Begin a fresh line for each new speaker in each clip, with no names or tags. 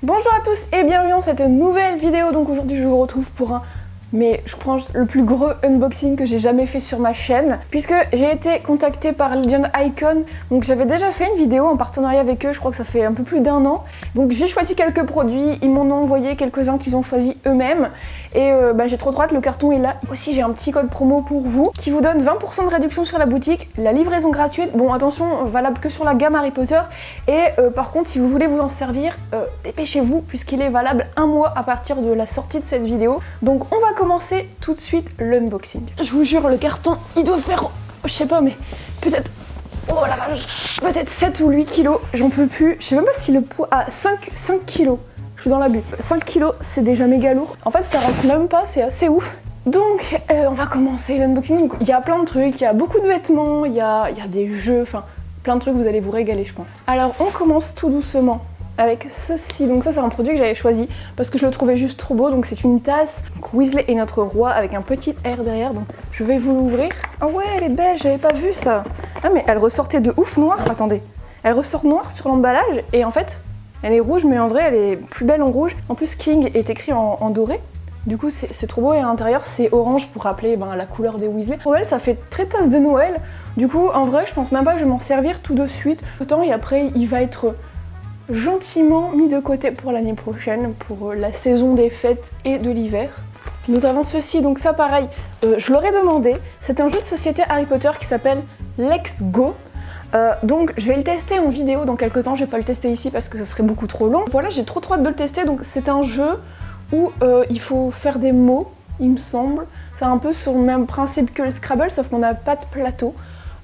Bonjour à tous et bienvenue dans cette nouvelle vidéo. Donc aujourd'hui je vous retrouve pour je pense le plus gros unboxing que j'ai jamais fait sur ma chaîne, puisque j'ai été contactée par Legend Icon. Donc j'avais déjà fait une vidéo en partenariat avec eux, je crois que ça fait un peu plus d'1 an. Donc j'ai choisi quelques produits, ils m'en ont envoyé quelques-uns qu'ils ont choisi eux-mêmes. Et j'ai trop hâte, le carton est là. Aussi j'ai un petit code promo pour vous qui vous donne 20% de réduction sur la boutique, la livraison gratuite. Bon attention, valable que sur la gamme Harry Potter. Et par contre si vous voulez vous en servir, dépêchez-vous puisqu'il est valable 1 mois à partir de la sortie de cette vidéo. Donc on va commencer tout de suite l'unboxing. Je vous jure, le carton il doit faire, je sais pas, mais peut-être, oh la vache, peut-être 7 ou 8 kilos, j'en peux plus. Je sais même pas si le poids, 5 kilos, je suis dans l'abus. 5 kilos c'est déjà méga lourd. En fait ça rentre même pas, c'est assez ouf. Donc on va commencer l'unboxing. Il y a plein de trucs, il y a beaucoup de vêtements, il y a des jeux, enfin plein de trucs, vous allez vous régaler je pense. Alors on commence tout doucement avec ceci. Donc ça c'est un produit que j'avais choisi parce que je le trouvais juste trop beau. Donc c'est une tasse, donc Weasley est notre roi, avec un petit R derrière. Donc je vais vous l'ouvrir. Ah ouais, elle est belle, j'avais pas vu ça. Ah mais elle ressortait de ouf noire, attendez. Elle ressort noire sur l'emballage et en fait elle est rouge, mais en vrai elle est plus belle en rouge. En plus King est écrit en doré. Du coup c'est trop beau, et à l'intérieur c'est orange pour rappeler la couleur des Weasley. Pour elle ça fait très tasse de Noël. Du coup en vrai je pense même pas que je vais m'en servir tout de suite. Autant et après il va être gentiment mis de côté pour l'année prochaine, pour la saison des fêtes et de l'hiver. Nous avons ceci, donc ça pareil, je l'aurais demandé. C'est un jeu de société Harry Potter qui s'appelle Let's Go. Donc je vais le tester en vidéo dans quelques temps, je vais pas le tester ici parce que ce serait beaucoup trop long. Voilà, j'ai trop hâte de le tester. Donc c'est un jeu où il faut faire des mots, il me semble. C'est un peu sur le même principe que le Scrabble, sauf qu'on n'a pas de plateau.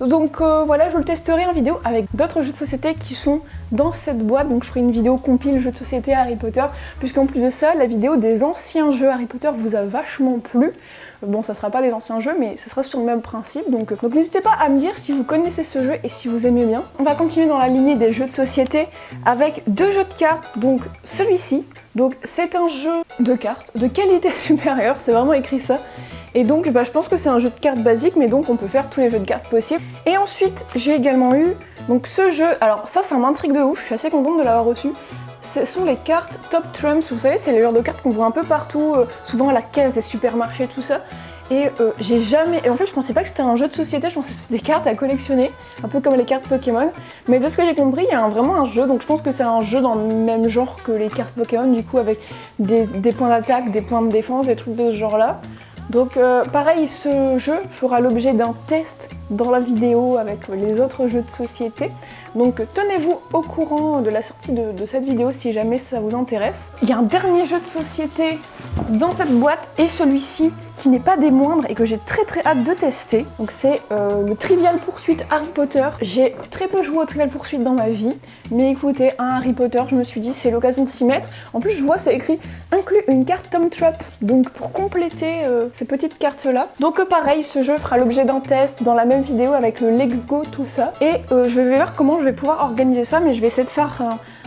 Donc voilà, je le testerai en vidéo avec d'autres jeux de société qui sont dans cette boîte. Donc je ferai une vidéo compile jeux de société Harry Potter, puisqu'en plus de ça, la vidéo des anciens jeux Harry Potter vous a vachement plu. Bon, ça sera pas des anciens jeux, mais ça sera sur le même principe. Donc n'hésitez pas à me dire si vous connaissez ce jeu et si vous aimez bien. On va continuer dans la lignée des jeux de société avec 2 jeux de cartes. Donc celui-ci, donc c'est un jeu de cartes de qualité supérieure, c'est vraiment écrit ça. Et donc je pense que c'est un jeu de cartes basique, mais donc on peut faire tous les jeux de cartes possibles. Et ensuite j'ai également eu donc ce jeu, alors ça m'intrigue de ouf, je suis assez contente de l'avoir reçu. Ce sont les cartes Top Trumps, vous savez c'est les genres de cartes qu'on voit un peu partout, souvent à la caisse des supermarchés, tout ça. Et j'ai jamais... Et en fait je pensais pas que c'était un jeu de société, je pensais que c'était des cartes à collectionner, un peu comme les cartes Pokémon. Mais de ce que j'ai compris, il y a vraiment un jeu, donc je pense que c'est un jeu dans le même genre que les cartes Pokémon, du coup avec des points d'attaque, des points de défense, des trucs de ce genre là. Donc pareil, ce jeu fera l'objet d'un test dans la vidéo avec les autres jeux de société. Donc tenez-vous au courant de la sortie de cette vidéo si jamais ça vous intéresse. Il y a un dernier jeu de société dans cette boîte, et celui-ci qui n'est pas des moindres et que j'ai très hâte de tester. Donc c'est le Trivial Pursuit Harry Potter. J'ai très peu joué au Trivial Pursuit dans ma vie, mais écoutez, un Harry Potter, je me suis dit c'est l'occasion de s'y mettre. En plus je vois c'est écrit inclut une carte Tom Trap, donc pour compléter ces petites cartes là. Donc pareil, ce jeu fera l'objet d'un test dans la même vidéo avec le Let's Go, tout ça. Et je vais voir comment je vais pouvoir organiser ça, mais je vais essayer de faire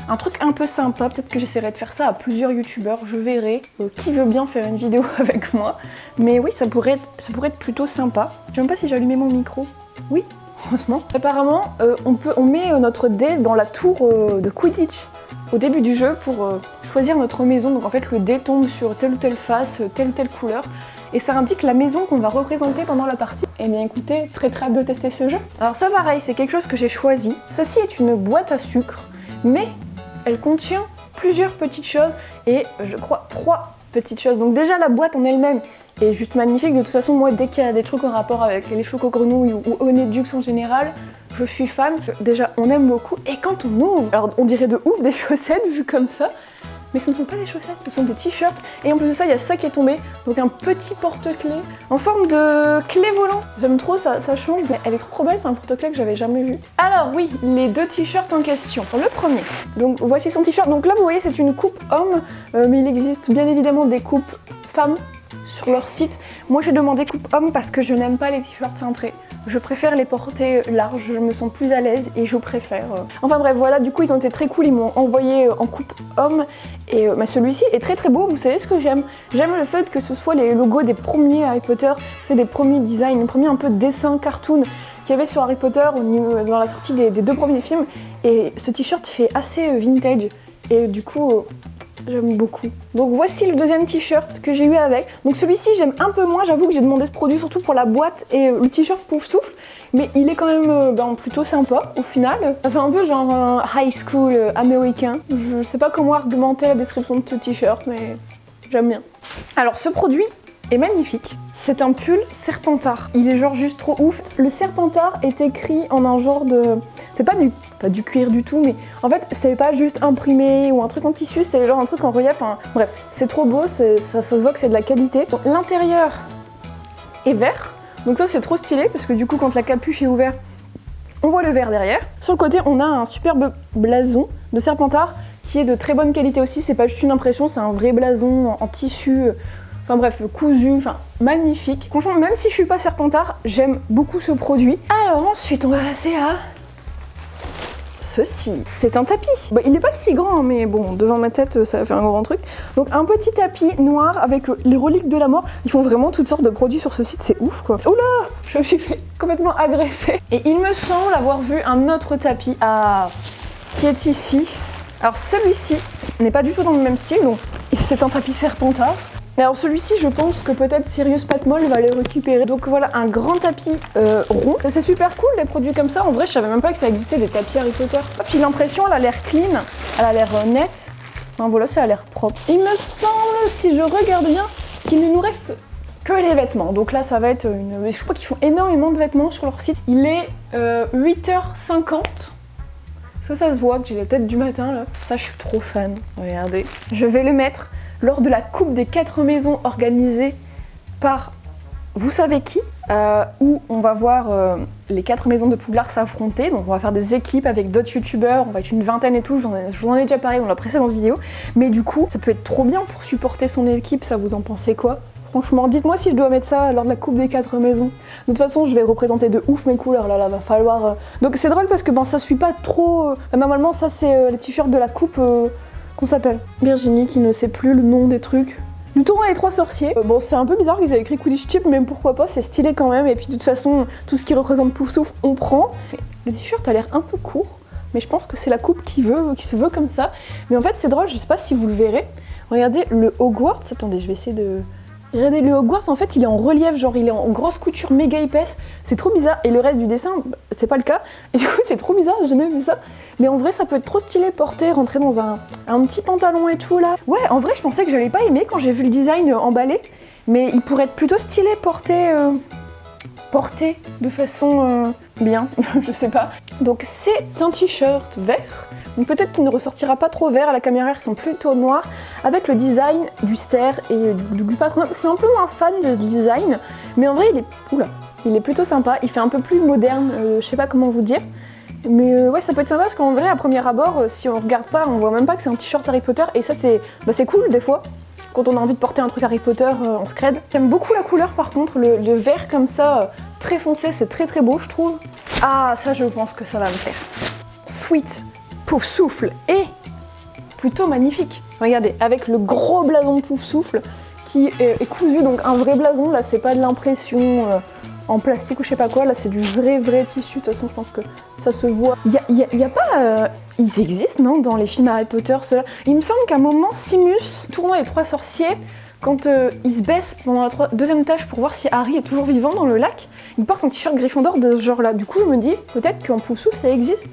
un truc un peu sympa. Peut-être que j'essaierai de faire ça à plusieurs youtubeurs, je verrai qui veut bien faire une vidéo avec moi. Mais oui, ça pourrait être plutôt sympa. Je sais même pas si j'ai allumé mon micro. Oui, heureusement. Apparemment, on met notre dé dans la tour de Quidditch au début du jeu pour choisir notre maison. Donc en fait, le dé tombe sur telle ou telle face, telle ou telle couleur. Et ça indique la maison qu'on va représenter pendant la partie. Et bien écoutez, très hâte de tester ce jeu. Alors ça pareil, c'est quelque chose que j'ai choisi. Ceci est une boîte à sucre, mais elle contient plusieurs petites choses, et je crois 3 petites choses. Donc déjà la boîte en elle-même est juste magnifique. De toute façon moi dès qu'il y a des trucs en rapport avec les choco-grenouilles ou Honeydew en général, je suis fan. Déjà on aime beaucoup, et quand on ouvre, alors on dirait de ouf des chaussettes vu comme ça, mais ce ne sont pas des chaussettes, ce sont des t-shirts. Et en plus de ça, il y a ça qui est tombé, donc un petit porte-clés en forme de clé volant. J'aime trop, ça change, mais elle est trop belle, c'est un porte-clés que j'avais jamais vu. Alors oui, les 2 t-shirts en question. Le premier, donc voici son t-shirt. Donc là vous voyez c'est une coupe homme, mais il existe bien évidemment des coupes femmes sur leur site. Moi j'ai demandé coupe homme parce que je n'aime pas les t-shirts cintrés. Je préfère les porter larges, je me sens plus à l'aise et je préfère. Enfin bref, voilà, du coup ils ont été très cool, ils m'ont envoyé en coupe homme. Et celui-ci est très beau. Vous savez ce que j'aime? J'aime le fait que ce soit les logos des premiers Harry Potter, c'est des premiers designs, les premiers un peu dessins cartoon qu'il y avait sur Harry Potter dans la sortie des 2 premiers films. Et ce t-shirt fait assez vintage. et du coup j'aime beaucoup. Donc voici le deuxième t-shirt que j'ai eu avec. Donc celui-ci j'aime un peu moins, j'avoue que j'ai demandé ce produit surtout pour la boîte et le t-shirt Pouf Souffle, mais il est quand même plutôt sympa au final. Ça fait un peu genre un high school américain. Je sais pas comment argumenter la description de ce t-shirt, mais j'aime bien. Alors ce produit est magnifique. C'est un pull Serpentard. Il est genre juste trop ouf. Le Serpentard est écrit en un genre de... C'est pas du cuir du tout, mais en fait c'est pas juste imprimé ou un truc en tissu, c'est genre un truc en relief. Enfin bref, c'est trop beau, ça se voit que c'est de la qualité. L'intérieur est vert, donc ça c'est trop stylé parce que du coup quand la capuche est ouverte, on voit le vert derrière. Sur le côté on a un superbe blason de Serpentard qui est de très bonne qualité aussi, c'est pas juste une impression, c'est un vrai blason en tissu. Enfin bref, cousu, enfin magnifique. Franchement, même si je suis pas Serpentard, j'aime beaucoup ce produit. Alors ensuite, on va passer à ceci. C'est un tapis. Bah, il n'est pas si grand, mais bon, devant ma tête, ça va faire un grand truc. Donc un petit tapis noir avec les reliques de la mort. Ils font vraiment toutes sortes de produits sur ce site, c'est ouf quoi. Oula, je me suis fait complètement agresser. Et il me semble avoir vu un autre tapis qui est ici. Alors celui-ci n'est pas du tout dans le même style, donc c'est un tapis Serpentard. Alors celui-ci, je pense que peut-être Sirius Patmol va le récupérer. Donc voilà, un grand tapis rond. C'est super cool les produits comme ça. En vrai, je savais même pas que ça existait des tapis Harry Potter. Puis l'impression, elle a l'air clean, elle a l'air nette. Enfin voilà, ça a l'air propre. Il me semble, si je regarde bien, qu'il ne nous reste que les vêtements. Donc là, ça va être une... Je crois qu'ils font énormément de vêtements sur leur site. Il est 8h50. Ça se voit que j'ai la tête du matin là. Ça, je suis trop fan. Regardez. Je vais le mettre lors de la coupe des 4 maisons organisée par vous savez qui, où on va voir les 4 maisons de Poudlard s'affronter. Donc on va faire des équipes avec d'autres youtubeurs, on va être une vingtaine et tout, je vous en ai déjà parlé dans la précédente vidéo. Mais du coup, ça peut être trop bien pour supporter son équipe, ça vous en pensez quoi? Franchement, dites-moi si je dois mettre ça lors de la coupe des 4 maisons. De toute façon, je vais représenter de ouf mes couleurs, là, va falloir... Donc c'est drôle parce que ça suit pas trop... Normalement, ça c'est les t-shirts de la coupe... Qu'on s'appelle Virginie qui ne sait plus le nom des trucs. Du Taureau et les 3 sorciers. Bon, c'est un peu bizarre qu'ils aient écrit Quidditch Chip, mais pourquoi pas, c'est stylé quand même. Et puis de toute façon, tout ce qui représente Pouf Souffle, on prend. Le t-shirt a l'air un peu court, mais je pense que c'est la coupe qui se veut comme ça. Mais en fait, c'est drôle, je sais pas si vous le verrez. Regardez le Hogwarts. Attendez, je vais essayer de... Regardez, le Hogwarts, en fait, il est en relief, genre il est en grosse couture méga épaisse. C'est trop bizarre. Et le reste du dessin, c'est pas le cas. Et du coup, c'est trop bizarre, j'ai jamais vu ça. Mais en vrai, ça peut être trop stylé porter, rentrer dans un petit pantalon et tout là. Ouais, en vrai, je pensais que j'allais pas aimer quand j'ai vu le design emballé. Mais il pourrait être plutôt stylé porté de façon bien, je sais pas. Donc c'est un t-shirt vert. Donc peut-être qu'il ne ressortira pas trop vert, à la caméra ils sont plutôt noirs, avec le design du ster et du patron. Je suis un peu moins fan de ce design, mais en vrai il est plutôt sympa, il fait un peu plus moderne, je sais pas comment vous dire. Mais ouais, ça peut être sympa parce qu'en vrai, à premier abord, si on regarde pas, on voit même pas que c'est un t-shirt Harry Potter, et ça c'est cool des fois. Quand on a envie de porter un truc Harry Potter, on se crède. J'aime beaucoup la couleur par contre, le vert comme ça, très foncé, c'est très très beau je trouve. Ah, ça je pense que ça va me faire. Sweet Pouf Souffle et plutôt magnifique. Regardez, avec le gros blason Pouf Souffle qui est cousu, donc un vrai blason, là c'est pas de l'impression en plastique ou je sais pas quoi, là c'est du vrai tissu, de toute façon je pense que ça se voit. Y a pas... Ils existent, non, dans les films Harry Potter, ceux-là. Il me semble qu'à un moment, Simus, Tournoi et 3 sorciers, quand il se baisse pendant la deuxième tâche pour voir si Harry est toujours vivant dans le lac, il porte un t-shirt Gryffondor de ce genre-là. Du coup, je me dis, peut-être qu'en Pouf Souffle, ça existe.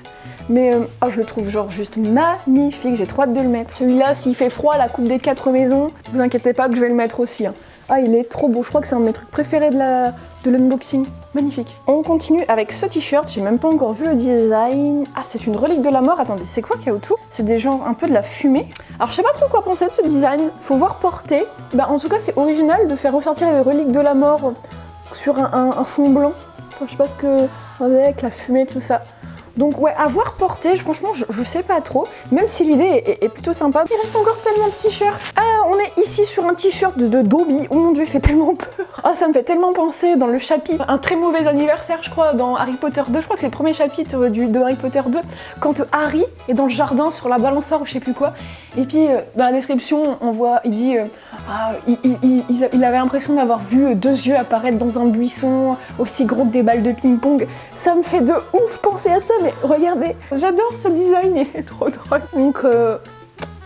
Mais je le trouve genre juste magnifique, j'ai trop hâte de le mettre. Celui-là, s'il fait froid à la coupe des 4 maisons, vous inquiétez pas que je vais le mettre aussi. Hein. Ah, il est trop beau, je crois que c'est un de mes trucs préférés de l'unboxing. Magnifique. On continue avec ce t-shirt, j'ai même pas encore vu le design. Ah, c'est une relique de la mort, attendez, c'est quoi qu'il y a autour? C'est des genres un peu de la fumée. Alors je sais pas trop quoi penser de ce design, faut voir porter. Bah en tout cas c'est original de faire ressortir les reliques de la mort sur un fond blanc. Enfin, je sais pas ce que... avec la fumée, tout ça. Donc ouais, à voir porter, franchement, je sais pas trop, même si l'idée est plutôt sympa. Il reste encore tellement de t-shirts. Ah, on est ici sur un t-shirt de Dobby. Oh mon dieu, il fait tellement peur. Ah, ça me fait tellement penser dans le chapitre Un très mauvais anniversaire, je crois, dans Harry Potter 2. Je crois que c'est le premier chapitre de Harry Potter 2, quand Harry est dans le jardin sur la balançoire ou je sais plus quoi. Et puis, dans la description, on voit, il dit il avait l'impression d'avoir vu 2 yeux apparaître dans un buisson aussi gros que des balles de ping-pong. Ça me fait de ouf penser à ça, mais regardez, j'adore ce design, il est trop drôle. Donc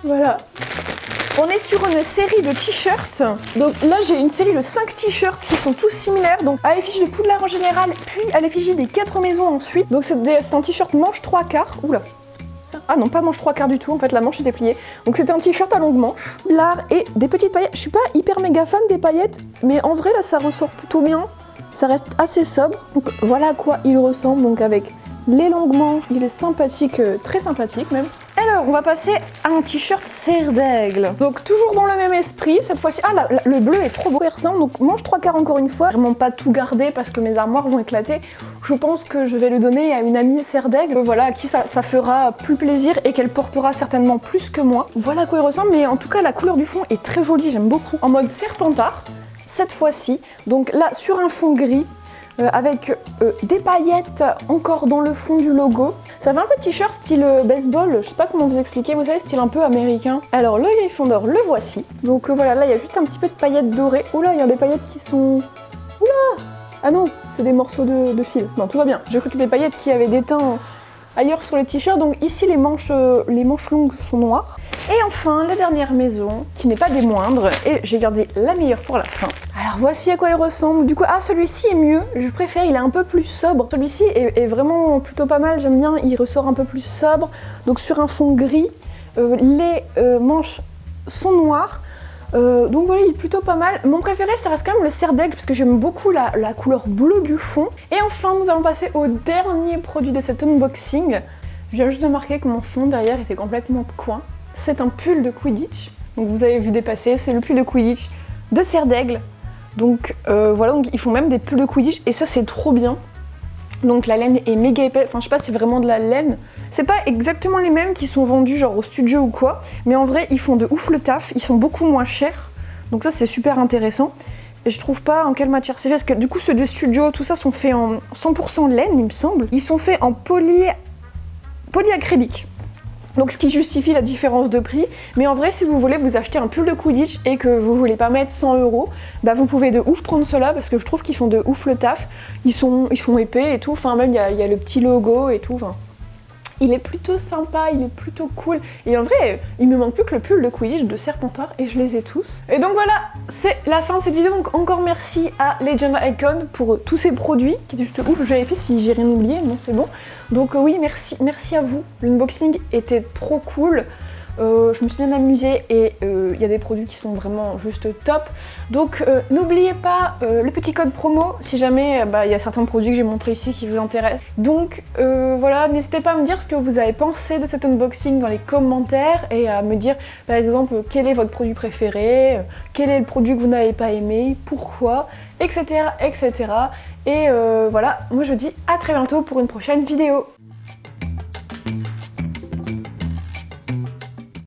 Voilà. On est sur une série de t-shirts. Donc là, j'ai une série de 5 t-shirts qui sont tous similaires. Donc à l'effigie de Poudlard en général, puis à l'effigie des 4 maisons ensuite. Donc c'est un t-shirt manche 3/4. Oula. Ah non, pas manche 3/4 du tout, en fait la manche était pliée. Donc c'était un t-shirt à longue manche, Poudlard et des petites paillettes. Je suis pas hyper méga fan des paillettes, mais en vrai là ça ressort plutôt bien. Ça reste assez sobre. Donc voilà à quoi il ressemble, donc avec les longues manches. Il est sympathique, très sympathique même. Alors, on va passer à un t-shirt serre d'aigle. Donc, toujours dans le même esprit, cette fois-ci. Ah, le bleu est trop beau, il ressemble. Donc, manche 3/4 encore une fois. Vraiment pas tout garder parce que mes armoires vont éclater. Je pense que je vais le donner à une amie serre d'aigle. Voilà, à qui ça fera plus plaisir et qu'elle portera certainement plus que moi. Voilà à quoi il ressemble, mais en tout cas, la couleur du fond est très jolie, j'aime beaucoup. En mode serpentard, cette fois-ci. Donc là, sur un fond gris. Avec des paillettes encore dans le fond du logo. Ça fait un peu t-shirt style baseball, je sais pas comment vous expliquer, vous savez, style un peu américain. Alors le griffon d'or, le voici. Donc voilà, là il y a juste un petit peu de paillettes dorées. Oula, il y a des paillettes qui sont... Oula! Ah non, c'est des morceaux de fil. Non, tout va bien. J'ai cru que des paillettes qui avaient des teints ailleurs sur les t-shirts. Donc ici les manches longues sont noires. Et enfin, la dernière maison, qui n'est pas des moindres, et j'ai gardé la meilleure pour la fin. Alors voici à quoi il ressemble. Du coup, ah celui-ci est mieux, je préfère, il est un peu plus sobre. Celui-ci est vraiment plutôt pas mal, j'aime bien, il ressort un peu plus sobre. Donc sur un fond gris, les manches sont noires. Donc voilà, il est plutôt pas mal. Mon préféré, ça reste quand même le serre d'aigle, parce que j'aime beaucoup la couleur bleue du fond. Et enfin, nous allons passer au dernier produit de cet unboxing. Je viens juste de marquer que mon fond derrière était complètement de coin. C'est un pull de Quidditch, donc vous avez vu dépasser, c'est le pull de Quidditch de serre d'aigle. Donc voilà, donc ils font même des pulls de Quidditch et ça c'est trop bien. Donc la laine est méga épaisse, enfin je sais pas, c'est vraiment de la laine. C'est pas exactement les mêmes qui sont vendus genre au studio ou quoi, mais en vrai ils font de ouf le taf, ils sont beaucoup moins chers. Donc ça c'est super intéressant. Et je trouve pas en quelle matière c'est fait, parce que du coup ceux de studio, tout ça sont faits en 100% laine il me semble. Ils sont faits en polyacrylique. Donc ce qui justifie la différence de prix, mais en vrai si vous voulez vous acheter un pull de Quidditch et que vous voulez pas mettre 100 €, bah vous pouvez de ouf prendre cela parce que je trouve qu'ils font de ouf le taf, ils sont épais et tout, enfin même il y a le petit logo et tout, enfin. Il est plutôt sympa, il est plutôt cool. Et en vrai, il me manque plus que le pull de Quidditch de Serpentard et je les ai tous. Et donc voilà, c'est la fin de cette vidéo. Donc encore merci à Legend Icon pour tous ces produits qui étaient juste ouf. Je vérifie si j'ai rien oublié, non c'est bon. Donc oui, merci à vous. L'unboxing était trop cool. Je me suis bien amusée et il y a des produits qui sont vraiment juste top. Donc n'oubliez pas le petit code promo si jamais il y a certains produits que j'ai montrés ici qui vous intéressent. Donc voilà, n'hésitez pas à me dire ce que vous avez pensé de cet unboxing dans les commentaires et à me dire par exemple quel est votre produit préféré, quel est le produit que vous n'avez pas aimé, pourquoi, etc. etc. Et voilà, moi je vous dis à très bientôt pour une prochaine vidéo.